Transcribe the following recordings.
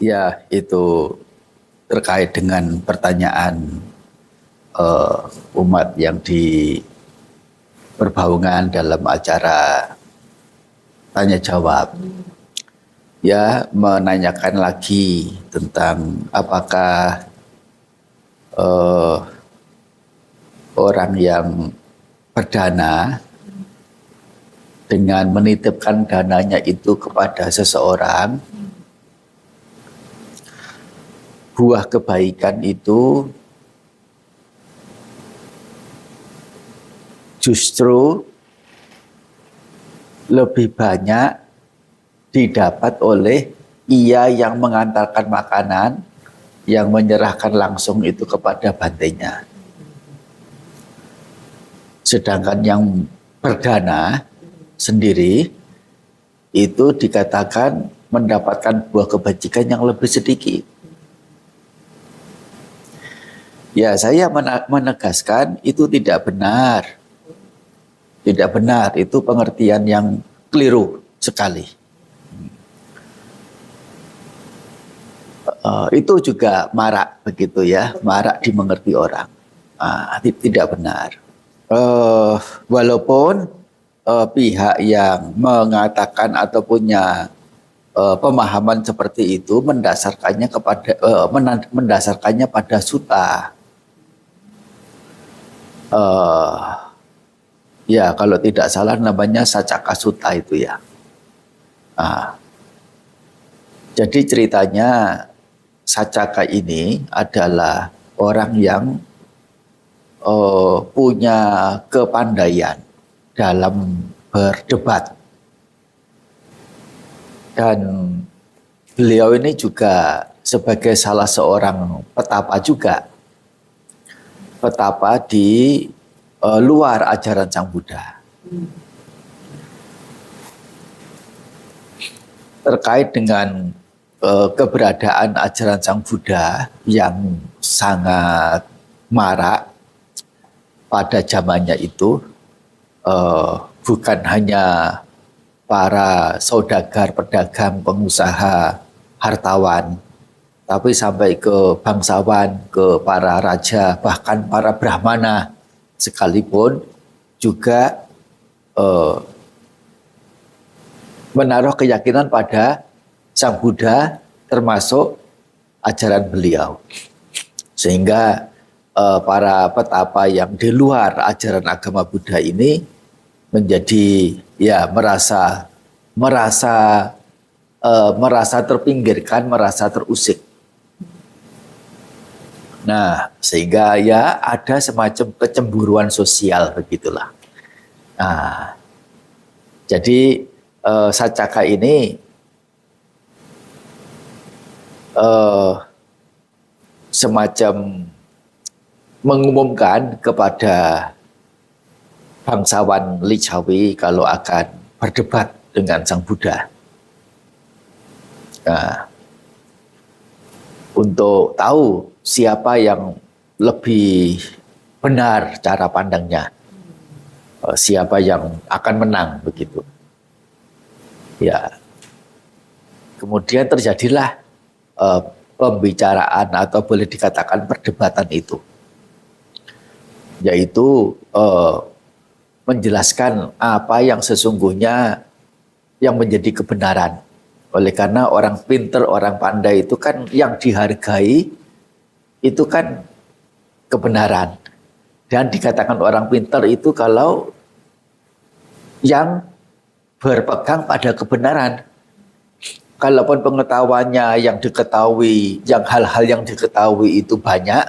Ya, itu terkait dengan pertanyaan umat yang di berbaungan dalam acara tanya jawab. Ya, menanyakan lagi tentang apakah orang yang berdana dengan menitipkan dananya itu kepada seseorang, buah kebaikan itu justru lebih banyak didapat oleh ia yang mengantarkan makanan, yang menyerahkan langsung itu kepada bantainya. Sedangkan yang berdana sendiri itu dikatakan mendapatkan buah kebajikan yang lebih sedikit. Ya, saya menegaskan itu tidak benar. Tidak benar, itu pengertian yang keliru sekali. Itu juga marak begitu ya, marak dimengerti orang. Tidak benar. Walaupun pihak yang mengatakan atau punya pemahaman seperti itu mendasarkannya pada sutta. Ya, kalau tidak salah namanya Sacaka Sutta itu ya. Jadi ceritanya Sacaka ini adalah orang yang punya kepandaian dalam berdebat. Dan beliau ini juga sebagai salah seorang petapa juga. Petapa di luar ajaran Sang Buddha. Terkait dengan keberadaan ajaran Sang Buddha yang sangat marak pada zamannya itu, bukan hanya para saudagar, pedagang, pengusaha, hartawan, tapi sampai ke bangsawan, ke para raja, bahkan para brahmana sekalipun juga menaruh keyakinan pada Sang Buddha termasuk ajaran beliau. Sehingga para petapa yang di luar ajaran agama Buddha ini menjadi ya merasa terpinggirkan, merasa terusik. Nah, sehingga ya ada semacam kecemburuan sosial begitulah. Nah, jadi Sacaka ini semacam mengumumkan kepada bangsawan Lichawi kalau akan berdebat dengan Sang Buddha. Nah, untuk tahu siapa yang lebih benar cara pandangnya, siapa yang akan menang begitu. Ya, kemudian terjadilah pembicaraan atau boleh dikatakan perdebatan itu, yaitu menjelaskan apa yang sesungguhnya yang menjadi kebenaran. Oleh karena orang pinter, orang pandai itu kan yang dihargai itu kan kebenaran. Dan dikatakan orang pinter itu kalau yang berpegang pada kebenaran. Kalaupun pengetahuannya yang diketahui, yang hal-hal yang diketahui itu banyak,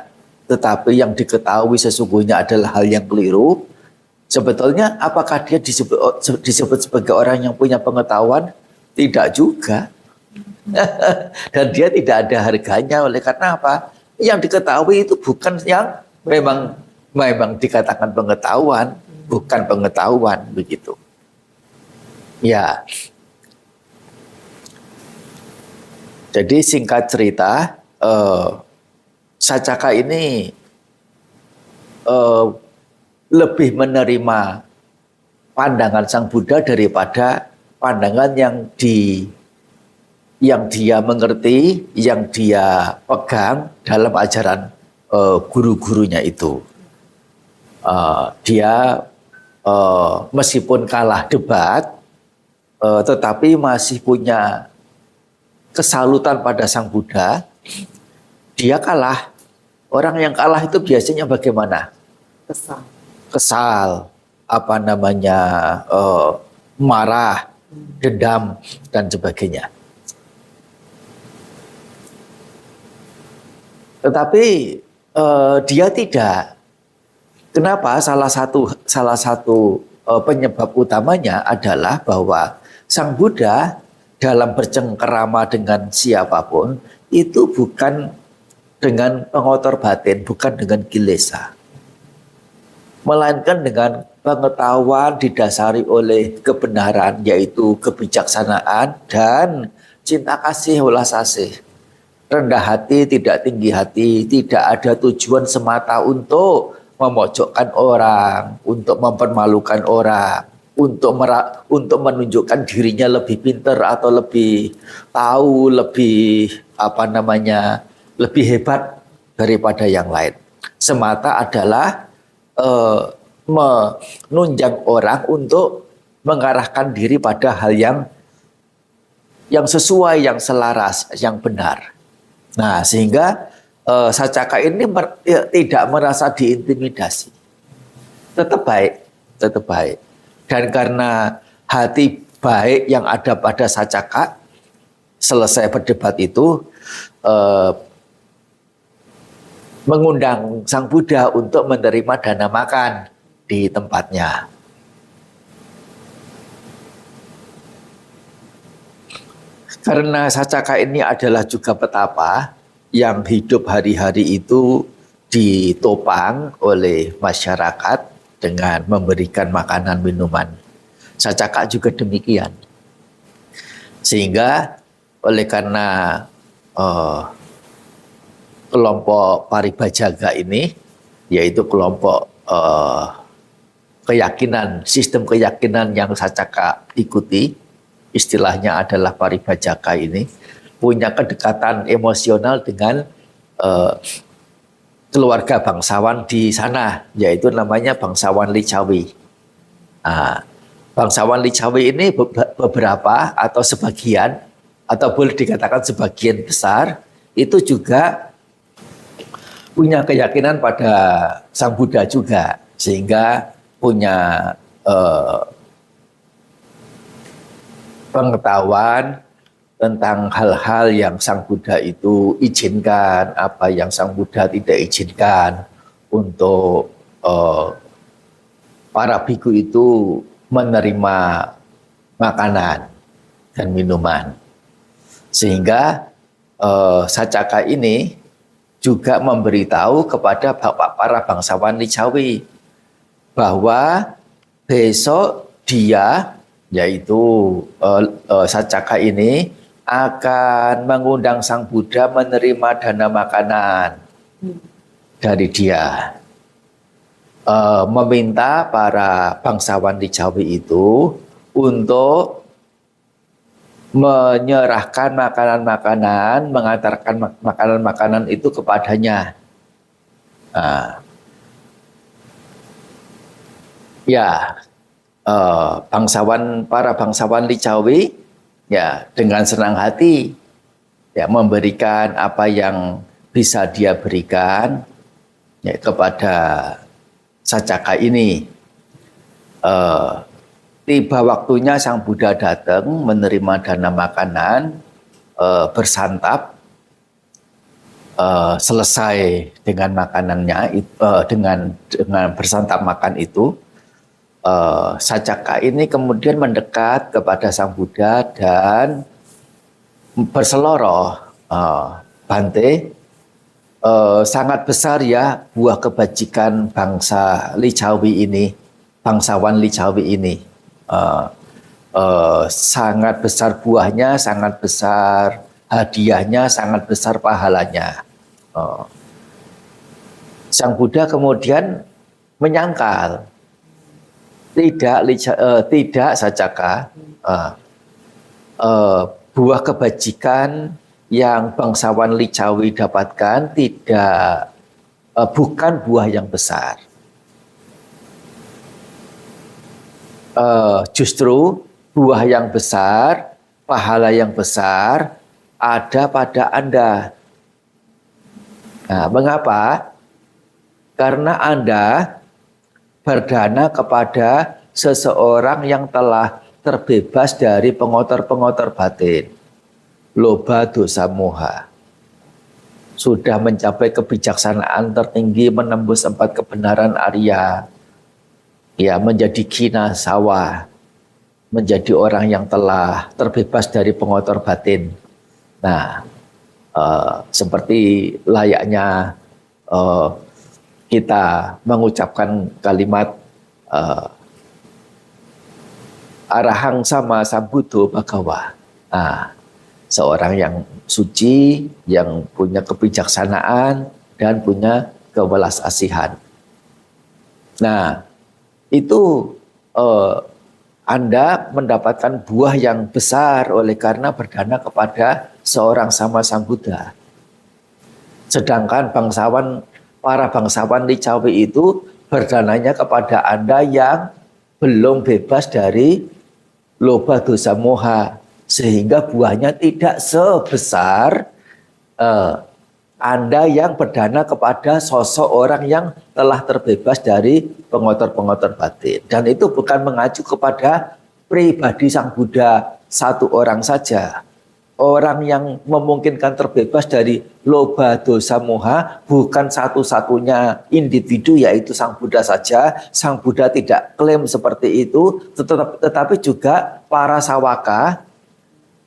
tetapi yang diketahui sesungguhnya adalah hal yang keliru, sebetulnya apakah dia disebut sebagai orang yang punya pengetahuan? Tidak juga. Dan dia tidak ada harganya. Oleh karena apa? Yang diketahui itu bukan yang memang dikatakan pengetahuan, bukan pengetahuan begitu. Ya. Jadi singkat cerita, Sacaka ini lebih menerima pandangan Sang Buddha daripada pandangan yang yang dia mengerti, yang dia pegang dalam ajaran guru-gurunya itu. Dia meskipun kalah debat, tetapi masih punya kesalutan pada Sang Buddha. Dia kalah. Orang yang kalah itu biasanya bagaimana? Kesal, marah, dendam, dan sebagainya. Tetapi dia tidak. Kenapa? Salah satu penyebab utamanya adalah bahwa Sang Buddha dalam bercengkerama dengan siapapun itu bukan dengan pengotor batin, bukan dengan kilesa, melainkan dengan pengetahuan didasari oleh kebenaran, yaitu kebijaksanaan dan cinta kasih welas asih. Rendah hati, tidak tinggi hati, tidak ada tujuan semata untuk memojokkan orang, untuk mempermalukan orang, untuk menunjukkan dirinya lebih pintar atau lebih tahu, lebih hebat daripada yang lain. Semata adalah menunjang orang untuk mengarahkan diri pada hal yang sesuai, yang selaras, yang benar. Nah, sehingga Sacaka ini tidak merasa diintimidasi. Tetap baik. Dan karena hati baik yang ada pada Sacaka, selesai berdebat itu, mengundang Sang Buddha untuk menerima dana makan di tempatnya. Karena Sacaka ini adalah juga petapa yang hidup hari-hari itu ditopang oleh masyarakat dengan memberikan makanan minuman. Sacaka juga demikian. Sehingga oleh karena kelompok Paribajaga ini, yaitu kelompok sistem keyakinan yang Sacaka ikuti, istilahnya adalah Paribajaga ini, punya kedekatan emosional dengan keluarga bangsawan di sana, yaitu namanya bangsawan Licawi. Bangsawan Licawi ini beberapa atau sebagian, atau boleh dikatakan sebagian besar, itu juga punya keyakinan pada Sang Buddha juga, sehingga punya pengetahuan tentang hal-hal yang Sang Buddha itu izinkan, apa yang Sang Buddha tidak izinkan, untuk para biku itu menerima makanan dan minuman. Sehingga Sacaka ini juga memberitahu kepada para bangsawan Licawi bahwa besok dia, yaitu Sacaka ini, akan mengundang Sang Buddha menerima dana makanan dari dia. Meminta para bangsawan Licawi itu untuk menyerahkan makanan-makanan, mengantarkan makanan-makanan itu kepadanya. Para bangsawan Licawi ya dengan senang hati ya memberikan apa yang bisa dia berikan ya kepada Sacaka ini. Tiba waktunya Sang Buddha datang menerima dana makanan, bersantap, selesai dengan makanannya, dengan bersantap makan itu, Sacaka ini kemudian mendekat kepada Sang Buddha dan berseloroh, Bante, sangat besar ya buah kebajikan bangsa Licawi ini, bangsawan Licawi ini. Sangat besar buahnya, sangat besar hadiahnya, sangat besar pahalanya. Sang Buddha kemudian menyangkal, tidak Sacaka, buah kebajikan yang bangsawan Licawi dapatkan bukan buah yang besar. Justru buah yang besar, pahala yang besar ada pada Anda. Nah, mengapa? Karena Anda berdana kepada seseorang yang telah terbebas dari pengotor-pengotor batin, loba, dosa, moha. Sudah mencapai kebijaksanaan tertinggi, menembus 4 kebenaran Arya. Ya, menjadi kina sawa, menjadi orang yang telah terbebas dari pengotor batin. Nah, seperti layaknya kita mengucapkan kalimat Arahang sama Sambuddho Bhagawa. Nah, seorang yang suci, yang punya kebijaksanaan dan punya kewelas asihan. Nah, itu Anda mendapatkan buah yang besar oleh karena berdana kepada seorang sama Sang Buddha. Sedangkan para bangsawan Licawi itu berdananya kepada Anda yang belum bebas dari loba, dosa, moha, sehingga buahnya tidak sebesar Anda yang berdana kepada sosok orang yang telah terbebas dari pengotor-pengotor batin. Dan itu bukan mengacu kepada pribadi Sang Buddha satu orang saja. Orang yang memungkinkan terbebas dari loba, dosa, moha bukan satu-satunya individu, yaitu Sang Buddha saja. Sang Buddha tidak klaim seperti itu, tetapi juga para sawaka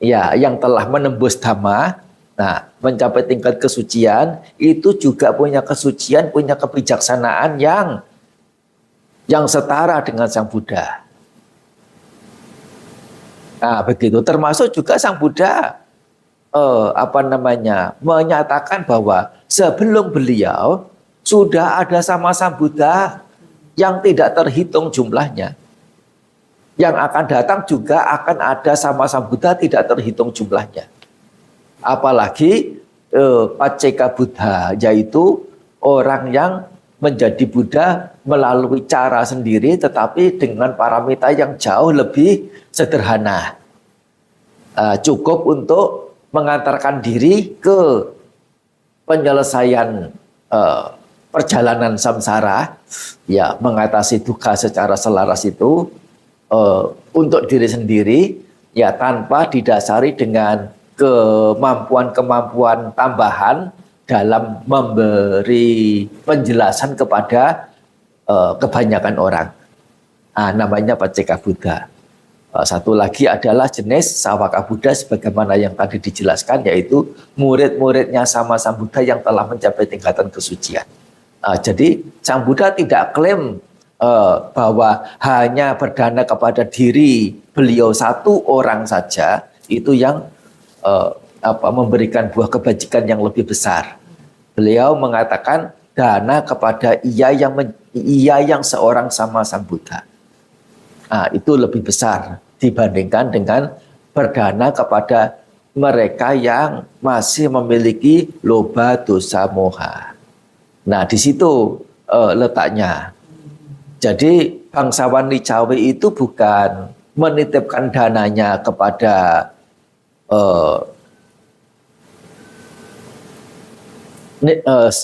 ya yang telah menembus dhamma, nah mencapai tingkat kesucian, itu juga punya kesucian, punya kebijaksanaan yang setara dengan Sang Buddha. Nah, begitu. Termasuk juga Sang Buddha menyatakan bahwa sebelum beliau sudah ada sama Sang Buddha yang tidak terhitung jumlahnya. Yang akan datang juga akan ada sama Sang Buddha tidak terhitung jumlahnya. Apalagi Pacceka Buddha, yaitu orang yang menjadi Buddha melalui cara sendiri tetapi dengan paramita yang jauh lebih sederhana. Cukup untuk mengantarkan diri ke penyelesaian perjalanan samsara, ya mengatasi duka secara selaras itu untuk diri sendiri, ya tanpa didasari dengan kemampuan-kemampuan tambahan dalam memberi penjelasan kepada kebanyakan orang. Namanya Pacceka Buddha. Satu lagi adalah jenis Sawaka Buddha sebagaimana yang tadi dijelaskan, yaitu murid-muridnya sama Sang Buddha yang telah mencapai tingkatan kesucian. Jadi Sang Buddha tidak klaim bahwa hanya berdana kepada diri beliau satu orang saja itu yang memberikan buah kebajikan yang lebih besar. Beliau mengatakan dana kepada ia yang seorang sama Sang Buddha. Itu lebih besar dibandingkan dengan berdana kepada mereka yang masih memiliki loba, dosa, moha. Nah, di situ letaknya. Jadi bangsawan Licawi itu bukan menitipkan dananya kepada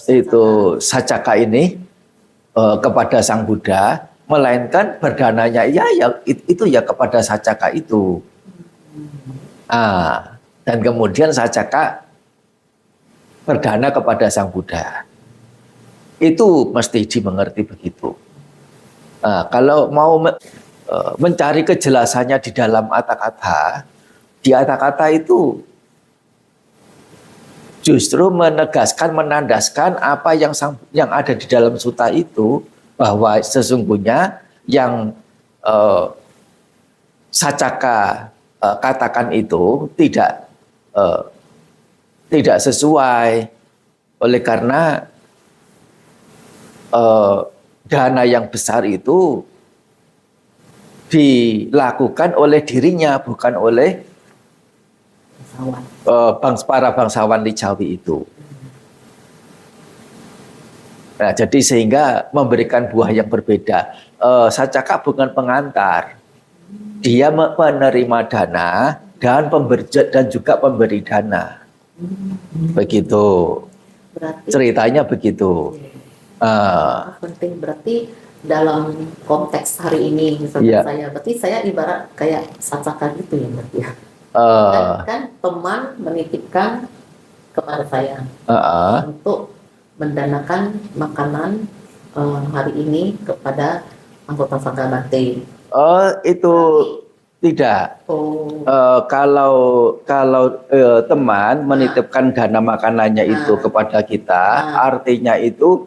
itu Sacaka ini kepada Sang Buddha, melainkan berdananya itu kepada Sacaka itu. Dan kemudian Sacaka berdana kepada Sang Buddha. Itu mesti dimengerti begitu. Kalau mau mencari kejelasannya di dalam Atthakatha, di Atthakatha itu justru menandaskan apa yang ada di dalam sutta itu, bahwa sesungguhnya yang Sacaka katakan itu tidak sesuai, oleh karena dana yang besar itu dilakukan oleh dirinya, bukan oleh para bangsawan Lijawi itu. Nah, jadi sehingga memberikan buah yang berbeda. Sacaka bukan pengantar, dia menerima dana dan dan juga pemberi dana. Begitu. Berarti, ceritanya begitu. Penting berarti dalam konteks hari ini misalnya berarti saya ibarat kayak sacaka gitu ya berarti ya. Kan teman menitipkan kepada saya untuk mendanakan makanan hari ini kepada anggota Sangga Bante. Itu tidak. Kalau teman menitipkan dana makanannya itu kepada kita, artinya itu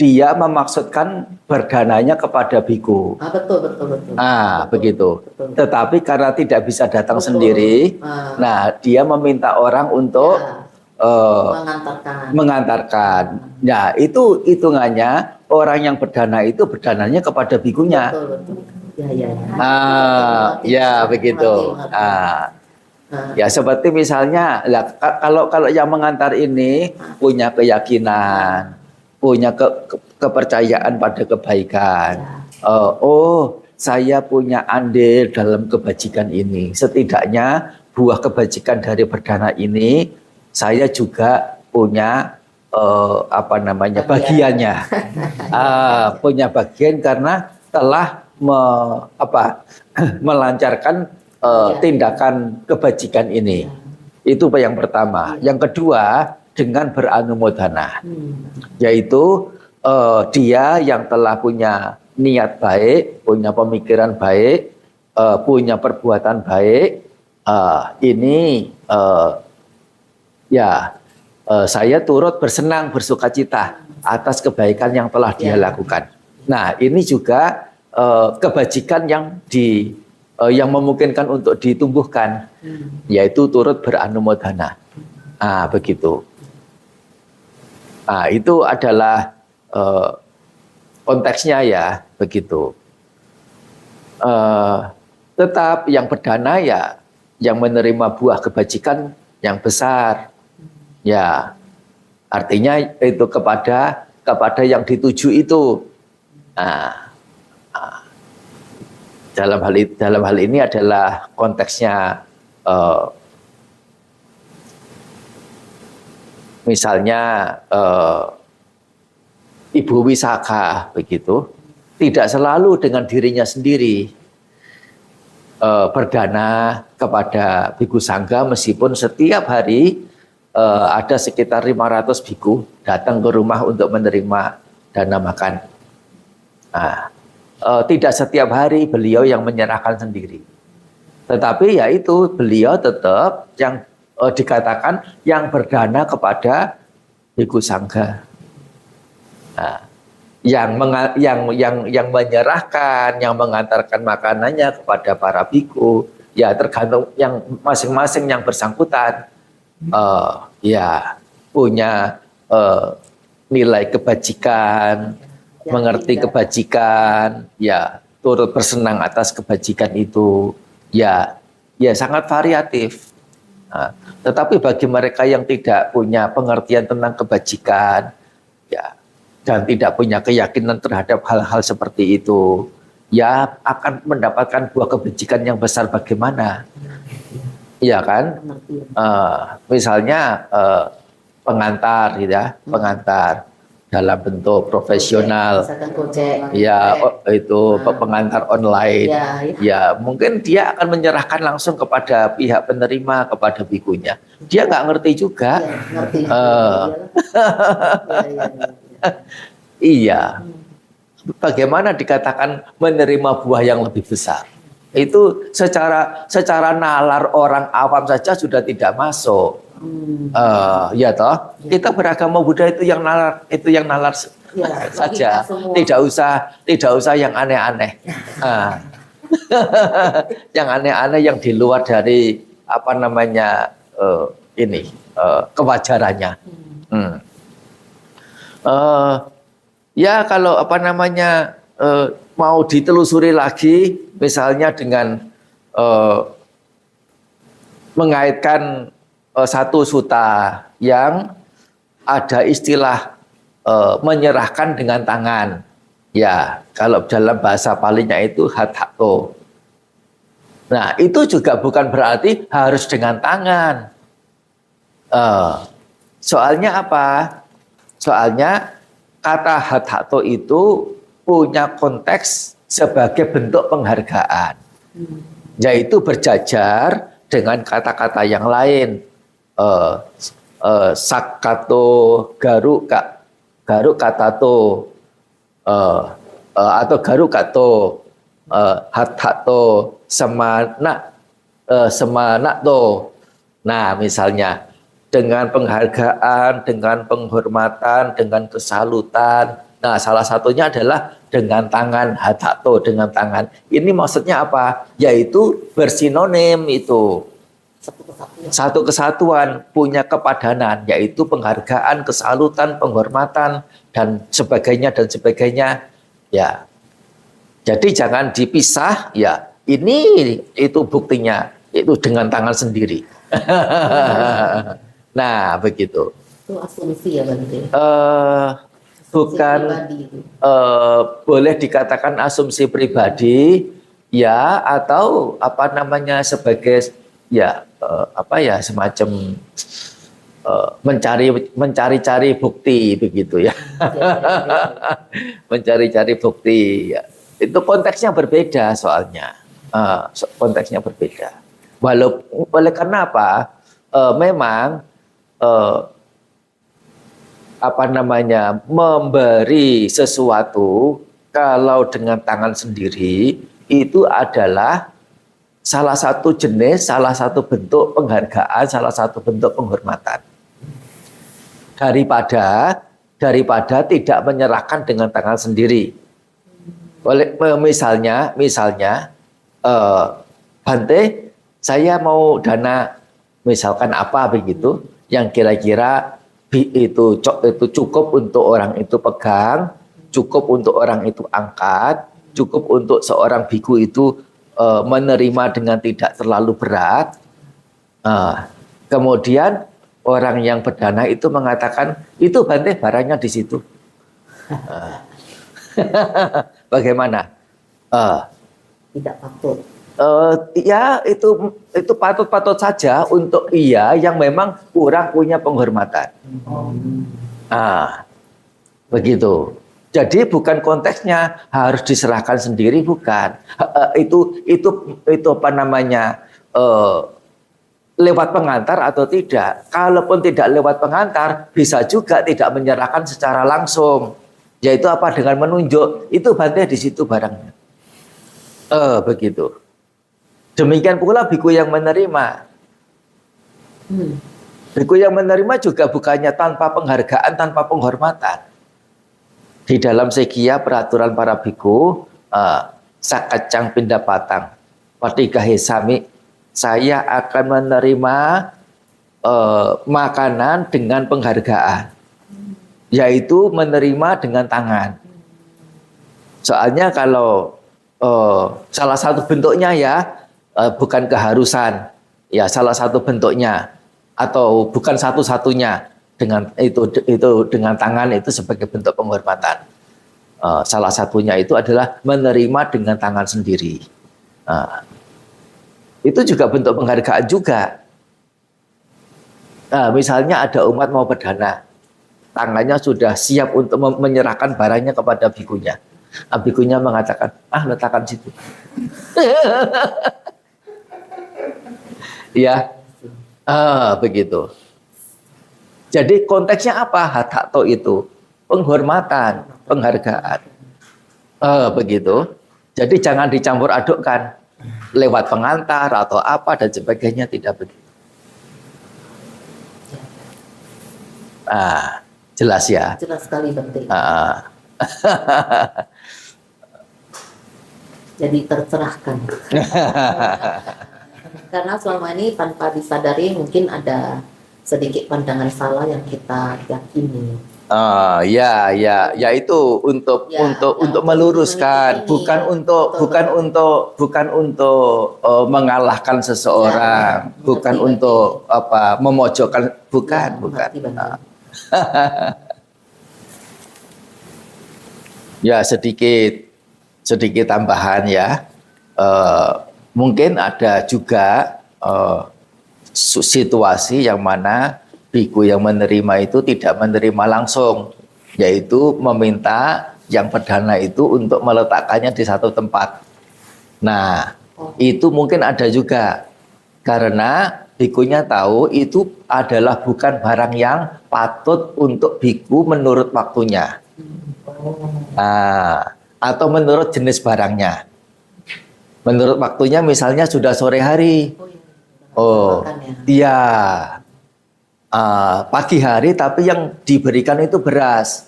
dia memaksudkan berdananya kepada biku. Betul. Begitu. Betul. Tetapi karena tidak bisa datang sendiri, nah dia meminta orang untuk mengantarkan. Nah, itu hitungannya orang yang berdana itu berdananya kepada bikunya. Betul. Ya begitu. Ya seperti misalnya, kalau yang mengantar ini punya keyakinan, punya kepercayaan pada kebaikan. Saya punya andil dalam kebajikan ini. Setidaknya buah kebajikan dari berdana ini saya juga punya bagiannya. Punya bagian karena telah melancarkan tindakan kebajikan ini. Itu yang pertama. Yang kedua, dengan beranumodana, yaitu dia yang telah punya niat baik, punya pemikiran baik, punya perbuatan baik, ini saya turut bersenang bersukacita atas kebaikan yang telah dia lakukan. Nah, ini juga kebajikan yang memungkinkan untuk ditumbuhkan, yaitu turut beranumodana. Begitu. Itu adalah konteksnya ya, begitu. Tetap yang berdana ya, yang menerima buah kebajikan yang besar, ya, artinya itu kepada yang dituju itu. Dalam hal ini adalah konteksnya, misalnya Ibu Wisaka begitu, tidak selalu dengan dirinya sendiri berdana kepada biku sangga, meskipun setiap hari ada sekitar 500 biku datang ke rumah untuk menerima dana makan. Tidak setiap hari beliau yang menyerahkan sendiri, tetapi yaitu beliau tetap yang dikatakan yang berdana kepada biku sangga. Yang menyerahkan, yang mengantarkan makanannya kepada para biku, ya tergantung yang masing-masing yang bersangkutan, punya nilai kebajikan, mengerti kebajikan, ya turut bersenang atas kebajikan itu, ya sangat variatif. Tetapi bagi mereka yang tidak punya pengertian tentang kebajikan, ya, dan tidak punya keyakinan terhadap hal-hal seperti itu, ya akan mendapatkan buah kebajikan yang besar bagaimana? Iya kan? Misalnya pengantar, gitu ya, pengantar dalam bentuk profesional, ya itu pengantar online, ya mungkin dia akan menyerahkan langsung kepada pihak penerima, kepada bikunya. Dia nggak ngerti juga. Iya. Bagaimana dikatakan menerima buah yang lebih besar? Itu secara nalar orang awam saja sudah tidak masuk. Ya toh, kita beragama Buddha itu yang nalar saja. Tidak usah yang aneh-aneh. Yang aneh-aneh yang di luar dari kewajarannya. Ya kalau mau ditelusuri lagi, misalnya dengan mengaitkan satu suta yang ada istilah menyerahkan dengan tangan. Ya, kalau dalam bahasa Palinya itu hathato. Nah, itu juga bukan berarti harus dengan tangan. Soalnya apa? Soalnya kata hathato itu punya konteks sebagai bentuk penghargaan. Yaitu berjajar dengan kata-kata yang lain. Sakato, garu katato, atau garu kato, hathato, semana to. Nah, misalnya dengan penghargaan, dengan penghormatan, dengan kesalutan. Nah, salah satunya adalah dengan tangan, hathato, dengan tangan. Ini maksudnya apa? Yaitu bersinonim itu. Satu kesatuan, punya kepadanan, yaitu penghargaan, kesalutan, penghormatan, dan sebagainya, dan sebagainya. Ya, jadi jangan dipisah. Ya, ini itu buktinya, itu dengan tangan sendiri. Nah, begitu. Itu asumsi ya, Bante? Bukan, boleh dikatakan asumsi pribadi, ya, atau apa namanya sebagai ya semacam mencari-cari bukti begitu ya. Mencari-cari bukti ya. Itu konteksnya berbeda soalnya. Konteksnya berbeda. Oleh karena apa? Memang memberi sesuatu kalau dengan tangan sendiri itu adalah salah satu jenis, salah satu bentuk penghargaan, salah satu bentuk penghormatan. Daripada tidak menyerahkan dengan tangan sendiri. Misalnya, Bante, saya mau dana, misalkan apa begitu, yang kira-kira itu cukup untuk orang itu pegang, cukup untuk orang itu angkat, cukup untuk seorang biku itu menerima dengan tidak terlalu berat. Kemudian orang yang berdana itu mengatakan, itu Bante barangnya di situ. Bagaimana? Tidak patut. Ya itu patut-patut saja untuk yang memang kurang punya penghormatan. Begitu. Jadi bukan konteksnya harus diserahkan sendiri, bukan. Itu apa namanya, lewat pengantar atau tidak. Kalaupun tidak lewat pengantar, bisa juga tidak menyerahkan secara langsung. Yaitu apa? Dengan menunjuk, itu Bante di situ barangnya. Begitu. Demikian pula biku yang menerima. Biku yang menerima juga bukannya tanpa penghargaan, tanpa penghormatan. Di dalam segia peraturan para biku, sakacang pindah patang, patigahe sami, saya akan menerima makanan dengan penghargaan, yaitu menerima dengan tangan. Soalnya kalau salah satu bentuknya bukan keharusan, ya salah satu bentuknya, atau bukan satu-satunya. Dengan itu dengan tangan itu sebagai bentuk penghormatan. Salah satunya itu adalah menerima dengan tangan sendiri. Itu juga bentuk penghargaan juga. Misalnya ada umat mau berdana, tangannya sudah siap untuk menyerahkan barangnya kepada bikunya. Bikunya mengatakan, letakkan situ. Ya, begitu. Jadi konteksnya apa? Hathato itu penghormatan, penghargaan. Begitu. Jadi jangan dicampur adukkan lewat pengantar atau apa dan sebagainya, tidak begitu. Jelas ya? Jelas sekali, Bante. Jadi tercerahkan. Karena selama ini tanpa disadari mungkin ada sedikit pandangan salah yang kita yakini. Ya itu untuk meluruskan, bukan untuk mengalahkan seseorang, bukan untuk memojokkan, bukan. Ya sedikit tambahan ya. Mungkin ada juga situasi yang mana biku yang menerima itu tidak menerima langsung, yaitu meminta yang perdana itu untuk meletakkannya di satu tempat. Nah, itu mungkin ada juga karena bikunya tahu itu adalah bukan barang yang patut untuk biku menurut waktunya, atau menurut jenis barangnya. Menurut waktunya misalnya sudah sore hari. Iya. Pagi hari tapi yang diberikan itu beras,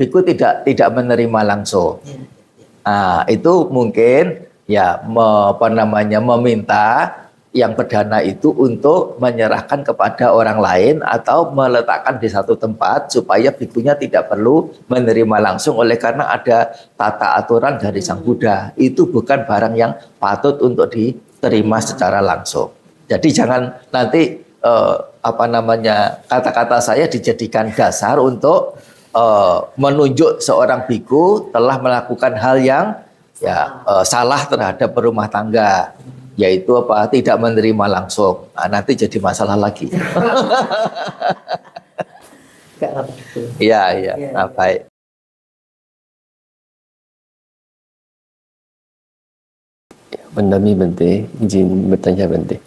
biku tidak menerima langsung. Itu mungkin ya meminta yang perdana itu untuk menyerahkan kepada orang lain atau meletakkan di satu tempat supaya bikunya tidak perlu menerima langsung, oleh karena ada tata aturan dari Sang Buddha. Itu bukan barang yang patut untuk diterima secara langsung. Jadi jangan nanti kata-kata saya dijadikan dasar untuk menunjuk seorang biku telah melakukan hal yang salah terhadap berumah tangga, yaitu tidak menerima langsung. Nanti jadi masalah lagi. Iya. Baik. Pendami Bante, izin bertanya Bante.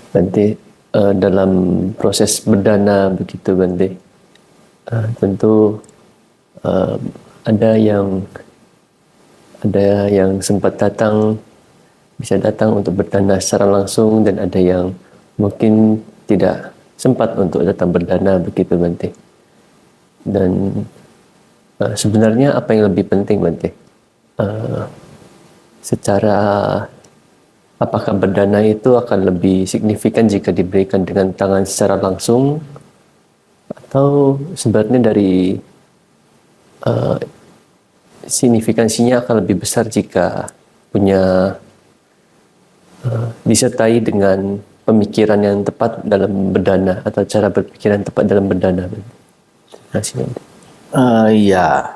Bante, dalam proses berdana begitu Bante, tentu ada yang sempat bisa datang untuk berdana secara langsung, dan ada yang mungkin tidak sempat untuk datang berdana begitu Bante. Dan sebenarnya apa yang lebih penting Bante? Apakah berdana itu akan lebih signifikan jika diberikan dengan tangan secara langsung, atau sebenarnya dari signifikansinya akan lebih besar jika disertai dengan pemikiran yang tepat dalam berdana, atau cara berpikir yang tepat dalam berdana? Terima kasih. Iya,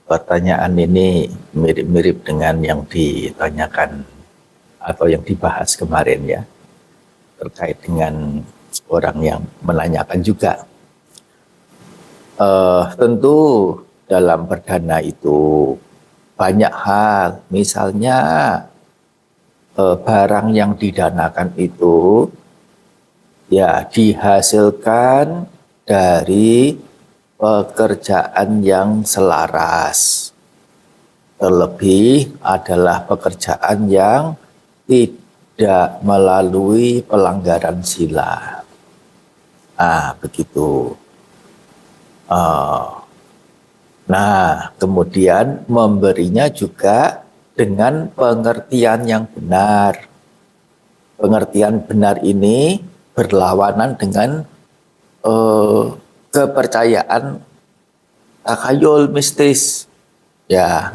pertanyaan ini mirip-mirip dengan yang ditanyakan atau yang dibahas kemarin ya, terkait dengan orang yang menanyakan juga. Tentu dalam berdana itu banyak hal, misalnya barang yang didanakan itu ya dihasilkan dari pekerjaan yang selaras, terlebih adalah pekerjaan yang tidak melalui pelanggaran sila. Begitu. Nah, kemudian memberinya juga dengan pengertian yang benar. Pengertian benar ini berlawanan dengan kepercayaan takhayul mistis. Ya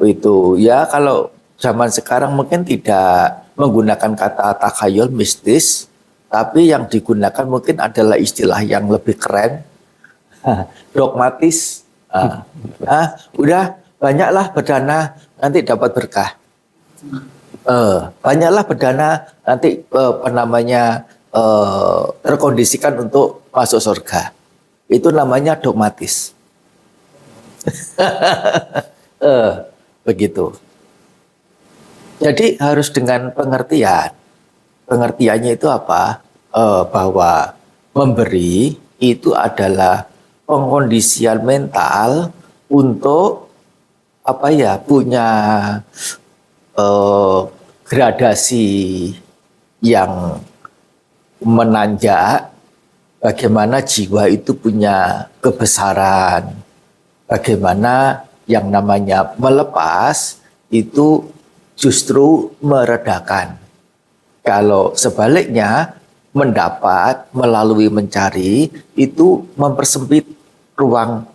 itu. Ya kalau zaman sekarang mungkin tidak menggunakan kata takhayul mistis, tapi yang digunakan mungkin adalah istilah yang lebih keren, dogmatis. Udah banyaklah berdana nanti dapat berkah. Banyaklah berdana nanti terkondisikan untuk masuk surga. Itu namanya dogmatis. Begitu. Jadi harus dengan pengertian. Pengertiannya itu apa? Bahwa memberi itu adalah pengkondisian mental untuk punya gradasi yang menanjak. Bagaimana jiwa itu punya kebesaran. Bagaimana yang namanya melepas itu justru meredakan. Kalau sebaliknya, mendapat melalui mencari itu mempersempit ruang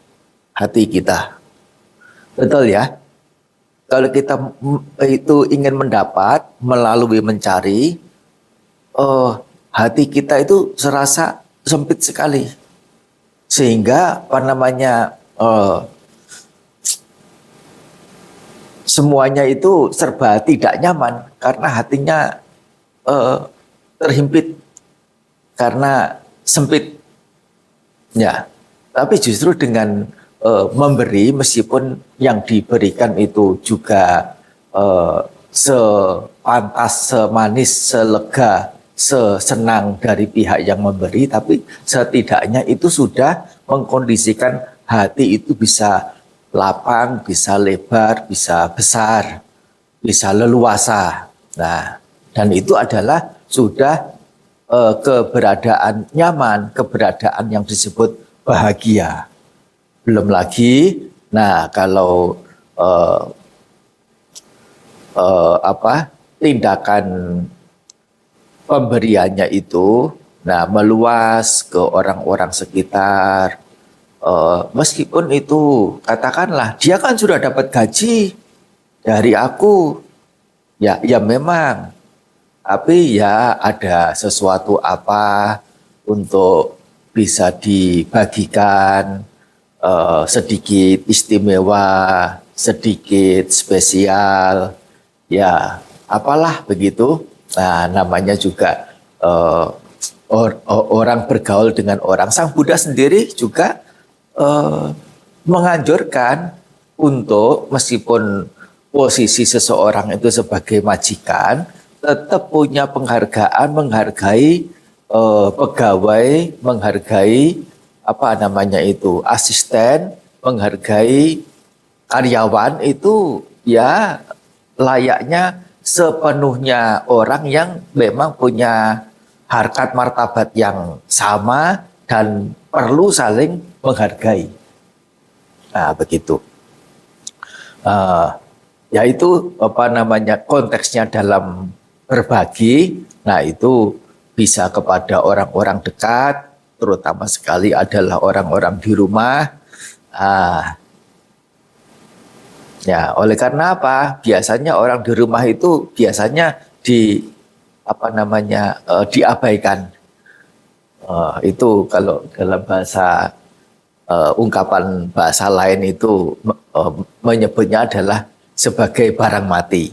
hati kita. Betul ya? Kalau kita itu ingin mendapat melalui mencari, hati kita itu serasa sempit sekali. Sehingga semuanya itu serba tidak nyaman karena hatinya terhimpit karena sempit. Ya, tapi justru dengan memberi, meskipun yang diberikan itu juga sepantas, semanis, selega, sesenang dari pihak yang memberi, tapi setidaknya itu sudah mengkondisikan hati itu bisa lapang, bisa lebar, bisa besar, bisa leluasa. Nah, dan itu adalah sudah keberadaan nyaman, keberadaan yang disebut bahagia. Belum lagi, nah kalau tindakan pemberiannya itu, nah meluas ke orang-orang sekitar, meskipun itu katakanlah dia kan sudah dapat gaji dari aku, ya memang, tapi ya ada sesuatu apa untuk bisa dibagikan, sedikit istimewa, sedikit spesial, ya apalah begitu. Nah, namanya juga orang bergaul dengan orang. Sang Buddha sendiri juga menganjurkan untuk meskipun posisi seseorang itu sebagai majikan, tetap punya penghargaan, menghargai pegawai, menghargai asisten, menghargai karyawan itu ya layaknya sepenuhnya orang yang memang punya harkat martabat yang sama dan perlu saling menghargai. Nah, begitu. Yaitu konteksnya dalam berbagi. Nah, itu bisa kepada orang-orang dekat, terutama sekali adalah orang-orang di rumah. Ya, oleh karena apa? Biasanya orang di rumah itu biasanya diabaikan. Itu kalau dalam bahasa ungkapan bahasa lain itu menyebutnya adalah sebagai barang mati.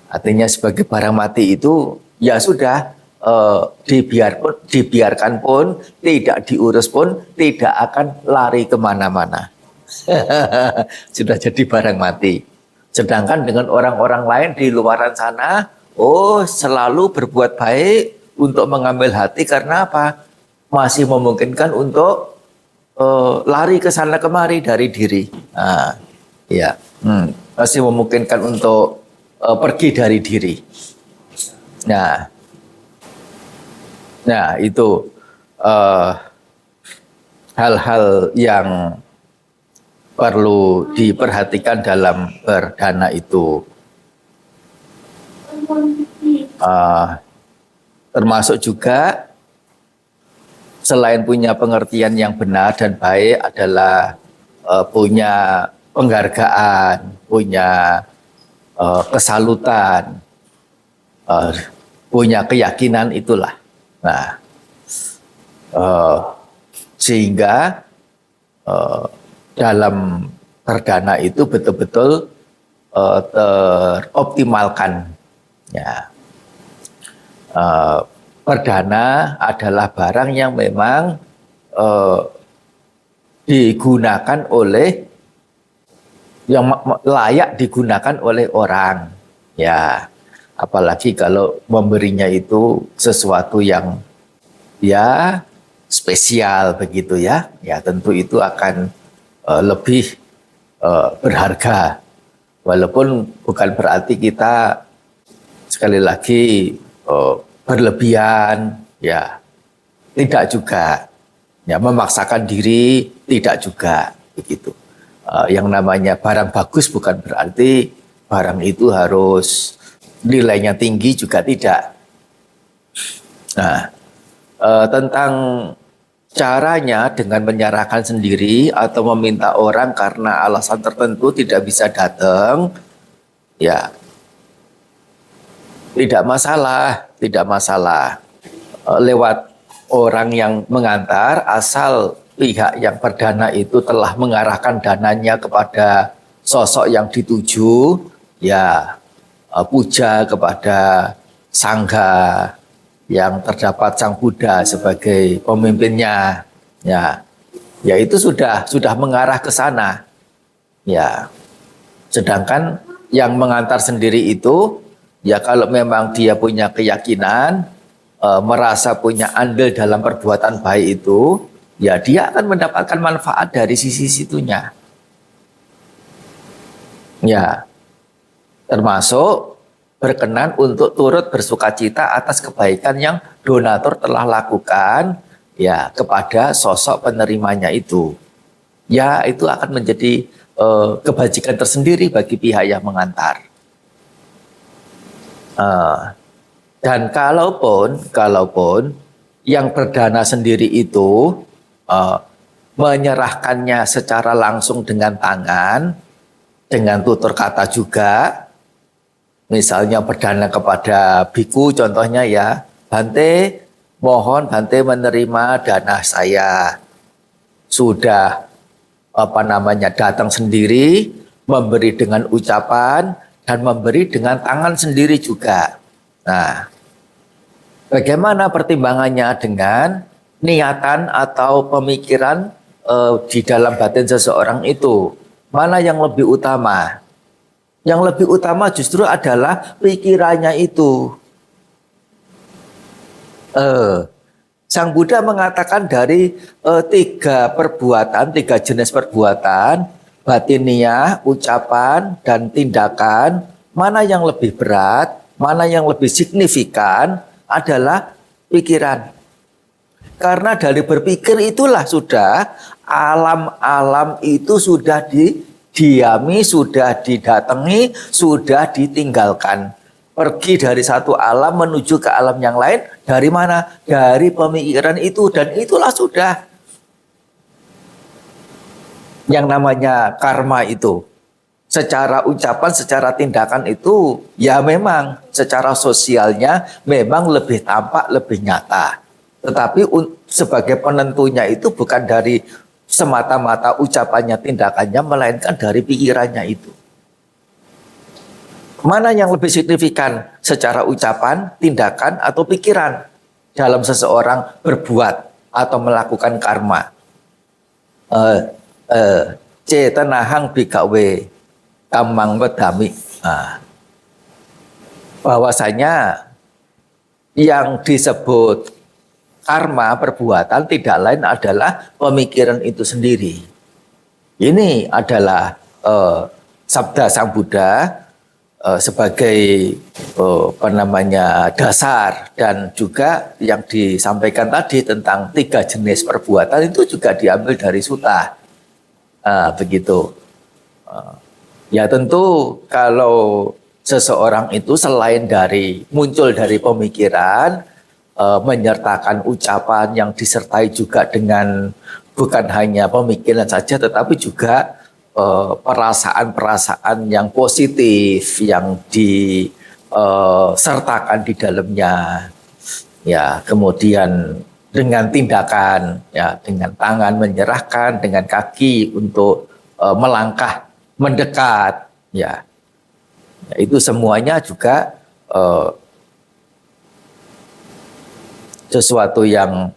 Artinya sebagai barang mati itu ya sudah, dibiarkan pun, tidak diurus pun, tidak akan lari kemana-mana. Sudah jadi barang mati. Sedangkan dengan orang-orang lain di luaran sana, selalu berbuat baik untuk mengambil hati karena apa? Masih memungkinkan untuk lari ke sana kemari dari diri. Masih memungkinkan untuk pergi dari diri. Nah, itu hal-hal yang perlu diperhatikan dalam berdana itu. Termasuk juga selain punya pengertian yang benar dan baik adalah punya penghargaan, punya kesalutan, punya keyakinan itulah. Nah, sehingga dalam berdana itu betul-betul teroptimalkan. Ya, perdana adalah barang yang memang digunakan oleh yang layak digunakan oleh orang. Ya, apalagi kalau memberinya itu sesuatu yang ya spesial begitu ya. Ya tentu itu akan lebih berharga. Walaupun bukan berarti kita sekali lagi berlebihan, ya tidak juga. Ya memaksakan diri tidak juga begitu. Yang namanya barang bagus bukan berarti barang itu harus nilainya tinggi juga tidak. Nah, tentang caranya dengan menyerahkan sendiri atau meminta orang karena alasan tertentu tidak bisa datang, ya tidak masalah, tidak masalah. Lewat orang yang mengantar, asal pihak yang berdana itu telah mengarahkan dananya kepada sosok yang dituju, ya puja kepada sangha yang terdapat Sang Buddha sebagai pemimpinnya, ya itu sudah mengarah ke sana, ya. Sedangkan yang mengantar sendiri itu, ya kalau memang dia punya keyakinan, merasa punya andil dalam perbuatan baik itu, ya dia akan mendapatkan manfaat dari sisi situnya, ya, termasuk berkenan untuk turut bersukacita atas kebaikan yang donatur telah lakukan, ya, kepada sosok penerimanya itu. Ya, itu akan menjadi kebajikan tersendiri bagi pihak yang mengantar. Dan kalaupun yang berdana sendiri itu menyerahkannya secara langsung dengan tangan, dengan tutur kata juga, misalnya berdana kepada biku, contohnya ya, Bante, mohon Bante menerima dana saya. Sudah datang sendiri, memberi dengan ucapan dan memberi dengan tangan sendiri juga. Nah, bagaimana pertimbangannya dengan niatan atau pemikiran di dalam batin seseorang itu? Mana yang lebih utama? Yang lebih utama justru adalah pikirannya itu. Sang Buddha mengatakan dari tiga jenis perbuatan, batiniah, ucapan, dan tindakan, mana yang lebih berat, mana yang lebih signifikan adalah pikiran. Karena dari berpikir itulah sudah alam-alam itu sudah didiami, sudah didatangi, sudah ditinggalkan. Pergi dari satu alam menuju ke alam yang lain, dari mana? Dari pemikiran itu, dan itulah sudah yang namanya karma itu. Secara ucapan, secara tindakan itu, ya memang secara sosialnya memang lebih tampak, lebih nyata. Tetapi sebagai penentunya itu bukan dari semata-mata ucapannya, tindakannya, melainkan dari pikirannya itu. Mana yang lebih signifikan secara ucapan, tindakan, atau pikiran dalam seseorang berbuat atau melakukan karma? Cetanahang bikawe kamang wedami. Bahwasanya yang disebut karma perbuatan tidak lain adalah pemikiran itu sendiri. Ini adalah sabda Sang Buddha sebagai dasar, dan juga yang disampaikan tadi tentang tiga jenis perbuatan itu juga diambil dari sutta. Begitu. Ya tentu kalau seseorang itu selain dari muncul dari pemikiran, menyertakan ucapan yang disertai juga dengan bukan hanya pemikiran saja, tetapi juga perasaan-perasaan yang positif yang disertakan di dalamnya. Ya, kemudian dengan tindakan, ya, dengan tangan menyerahkan, dengan kaki untuk melangkah, mendekat, ya. Itu semuanya juga sesuatu yang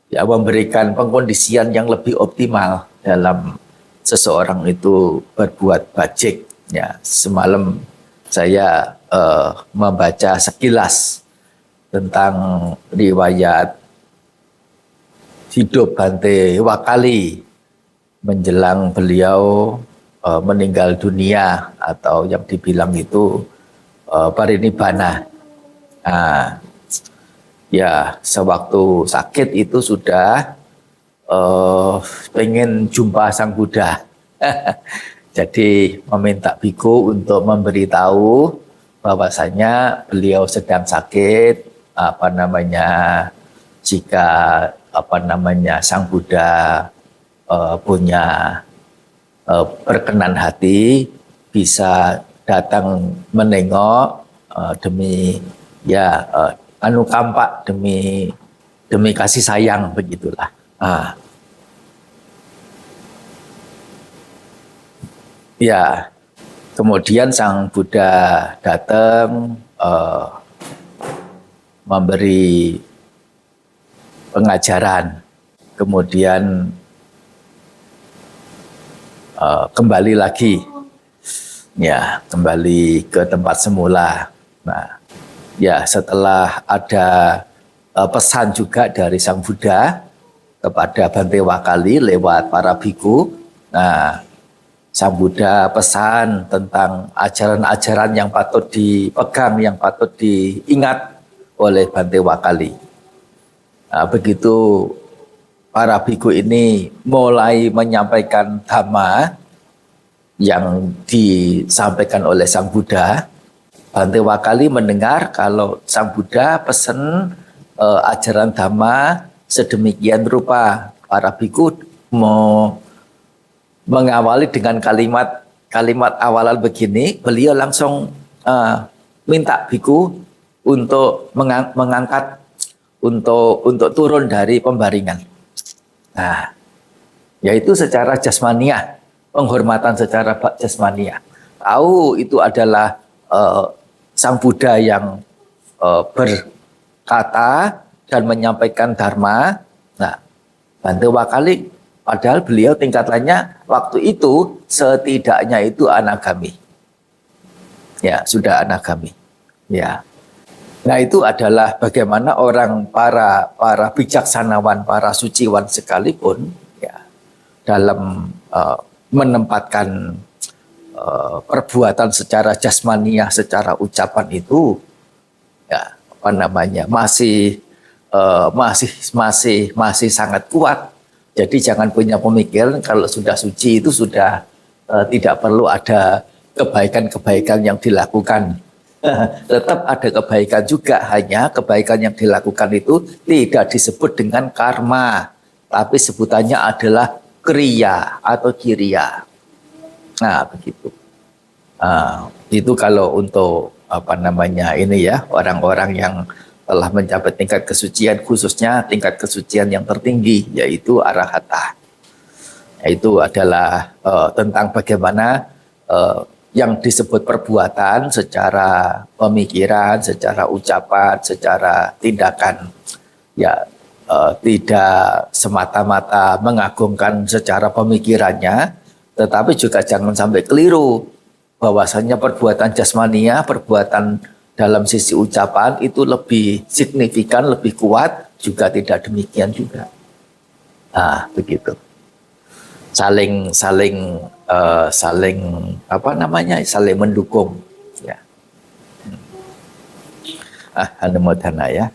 ya memberikan pengkondisian yang lebih optimal dalam seseorang itu berbuat bajik. Ya, semalam saya membaca sekilas tentang riwayat hidup Bante Wakali menjelang beliau meninggal dunia, atau yang dibilang itu parinibbana. Ya, sewaktu sakit itu sudah pengen jumpa Sang Buddha. Jadi meminta biku untuk memberitahu bahwasanya beliau sedang sakit, jika Sang Buddha punya berkenan hati bisa datang menengok demi anukampa, demi kasih sayang, begitulah. Ya, kemudian Sang Buddha datang memberi pengajaran, kemudian kembali lagi, ya, kembali ke tempat semula. Nah, ya, setelah ada pesan juga dari Sang Buddha kepada Bante Wakali lewat para biku. Nah, Sang Buddha pesan tentang ajaran-ajaran yang patut dipegang, yang patut diingat oleh Bante Wakali. Nah, begitu para biku ini mulai menyampaikan dhamma yang disampaikan oleh Sang Buddha, Bante Wakali mendengar kalau Sang Buddha pesan ajaran dhamma sedemikian rupa. Para biku mau mengawali dengan kalimat awalan begini, beliau langsung minta biku untuk mengangkat, untuk turun dari pembaringan. Nah, yaitu secara jasmaniah, penghormatan secara jasmaniah. Tahu itu adalah Sang Buddha yang berkata dan menyampaikan dharma. Nah, Bante Wakali padahal beliau tingkatannya waktu itu setidaknya itu anagami. Ya, sudah anagami. Ya. Nah, itu adalah bagaimana para bijaksanawan, para suciwan sekalipun ya, dalam menempatkan perbuatan secara jasmaniah, secara ucapan itu ya masih sangat kuat. Jadi jangan punya pemikiran kalau sudah suci itu sudah tidak perlu ada kebaikan-kebaikan yang dilakukan. Tetap ada kebaikan juga, hanya kebaikan yang dilakukan itu tidak disebut dengan karma, tapi sebutannya adalah kriya atau kiriya. Nah, begitu. Itu kalau untuk ini ya, orang-orang yang telah mencapai tingkat kesucian, khususnya tingkat kesucian yang tertinggi, yaitu arahata. Itu adalah tentang bagaimana yang disebut perbuatan secara pemikiran, secara ucapan, secara tindakan, ya tidak semata-mata mengagungkan secara pemikirannya, tetapi juga jangan sampai keliru bahwasanya perbuatan jasmania, perbuatan dalam sisi ucapan itu lebih signifikan, lebih kuat, juga tidak demikian juga. Nah, begitu. Saling mendukung ya. Anumodana ya.